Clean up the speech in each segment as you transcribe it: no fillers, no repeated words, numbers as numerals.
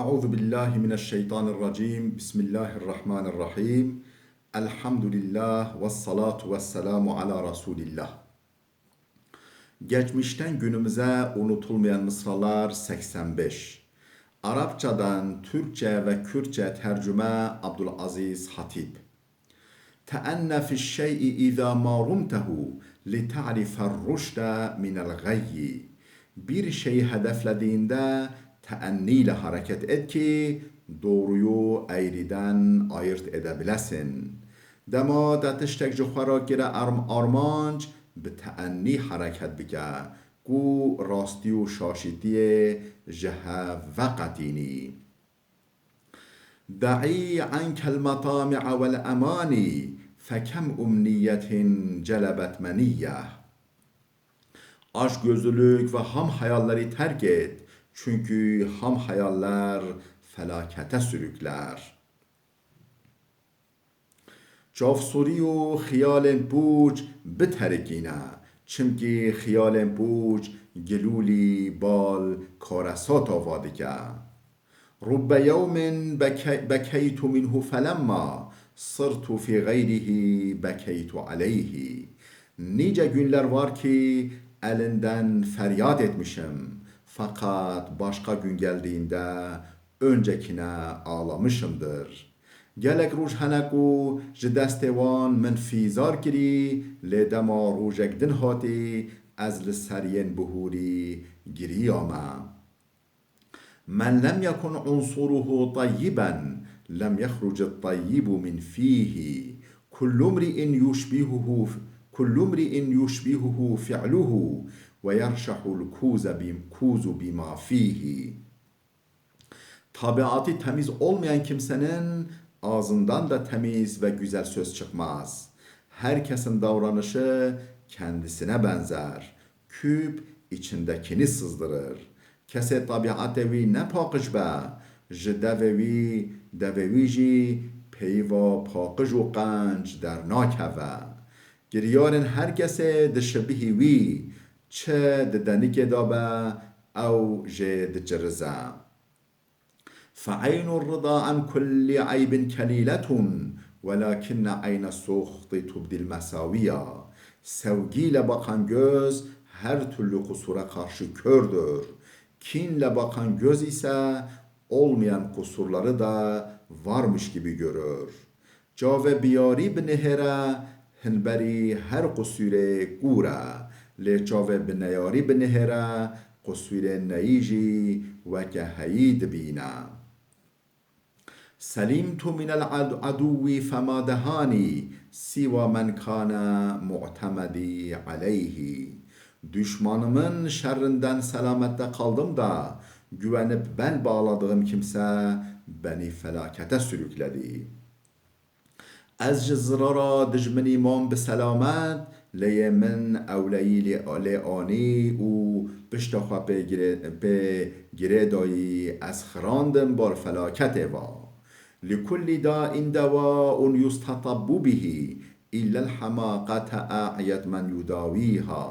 Euzu billahi mineşşeytanirracim. Bismillahirrahmanirrahim. Elhamdülillah ve salatu ve selamu ala Resulillah. Geçmişten günümüze unutulmayan mısralar 85. Arapçadan Türkçe ve Kürtçe tercüme Abdülaziz Hatip. Teenne fi'ş-şey'i izâ mâ rumtehu li ta'rifer rüşde minel gayyi. Bir şeyi hedeflediğinde teenniyle hareket et ki doğruyu eğriden ayırt edebilesin. Dema da tiştek ji xwe ra gire armanc bi teenni hareket bike ku rastî û şaşîtiyê ji hev veqetînî. دعي عنك المطامع والأماني فكم أمنية celebet منية. Açgözlülük ve ham hayalleri terk et. Çünkü ham hayaller felakete sürükler. Çavsuri u xiyalên puç biterikîne. Çimkî xiyalên puç gelûlî bal karesata vadike. رب يوم بكيت منه فلما صرت في غيره بكيت عليه. Nice günler var ki elinden feryat etmişim. Fakat başka gün geldiğinde öncekine ağlamışımdır. Gelek ruj heneku ji destê wan min fîzar kirî, lê dema rojek din hatî ez li seriyên bihûrî girîyame. من لم يكن عنصره طيبا لم يخرج الطيب من فيه كل امرئ يشبهه فعله ويرشح الكوز بما فيه. Tabiatı temiz olmayan kimsenin ağzından da temiz ve güzel söz çıkmaz. Herkesin davranışı kendisine benzer. Küp içindekini sızdırır. Kese tabiatevi ne pakış be, ji devevi jî peyva pakış û qenc dernakeve. Giryarên her kese di şibihî wî, çi di denikê da be, ew jê dicirize. فعين الرضا عن كل عيب كليلة ولكن عين السخط تبدي المساوية. Sevgiyle bakan göz her türlü kusura karşı kördür. Kinle bakan göz ise olmayan kusurları da varmış gibi görür. Cave biyari binehre hinberi her kusure gura. Le cave bineyari binehre kusure neyji ve keheyid bina. Selimtu minel aduvi fema dehani siva men kana mu'temedi aleyhi. Düşmanımın şerrinden selamette kaldım da güvenip bel bağladığım kimse beni felakete sürükledi. Ez ji zirara dijmin îman bi selamet lê min ewleyî lê anî û pişta xwe pê girê dayî ez xirandim bar felaketê va. لكل داء دواء يستطب به إلا الحماقة أعيت من يداويها.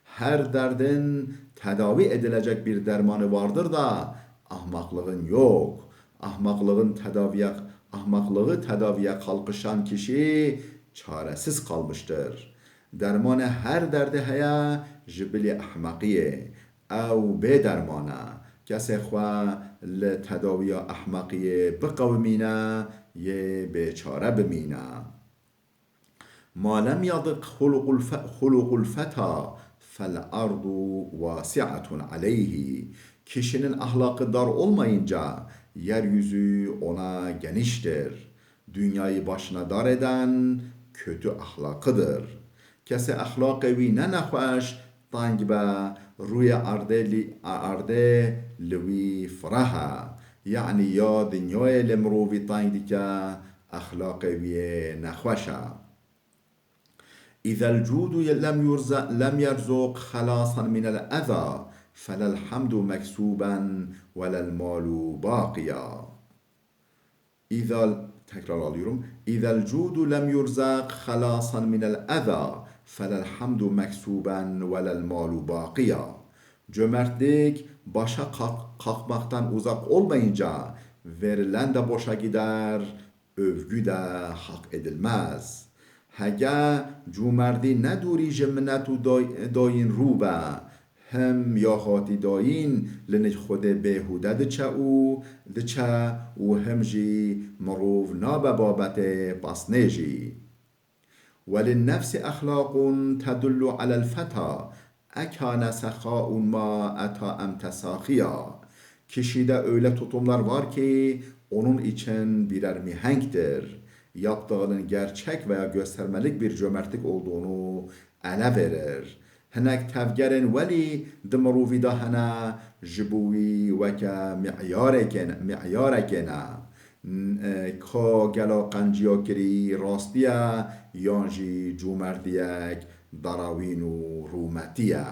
Her derdin tedavi edilecek bir dermanı vardır da ahmaklığın yok. Ahmaklığı tedaviye kalkışan kişi çaresiz kalmıştır. Dermanı her derdi heye jibili ahmakiye ev be dermana. Kese xwe li tedaviya ahmakiye biqewimîne yê bêçare bimîne. Ma lem yadik hulukul feta fel-ardu vasi'atun aleyhi. Kişinin ahlakı dar olmayınca yeryüzü ona geniştir. Dünyayı başına dar eden kötü ahlakıdır. Kese ahlakı wî ne nexweş tang be ruye arde li wî firaha. Yani ya dünyayê li mirovî tang dike ahlakı wî nexweşe. إذا الجود لم يرزق خلاصا من الأذى فلا الحمد مكسوبا ولا المال باقيا. إذا الجود لم يرزق خلاصا من الأذى فلا الحمد مكسوبا ولا المال باقيا. Cömertlik başa kalkmaktan uzak olmayınca verilen de boşa gider, övgü de hak edilmez. Hege cömertliği neduri jminnet و داین رو به هم یا هاتی داین لنج خود بهوده دچه او دچه و هم جی مروف ناب بابت پسنجی وللنفس أخلاق تدل على الفتى أكان سخاء ما أتى أم تساخیا. Kişide öyle tutumlar var ki onun için birer mihenktir. Yaptığının gerçek veya göstermelik bir cömertlik olduğunu ele verir. Hinek tevgerin veli dımruvida hena jibuvi veke mi'yarekena. Ka gela qنجیا کری راستیه یانجی جومردیک دراوین و رومتیه.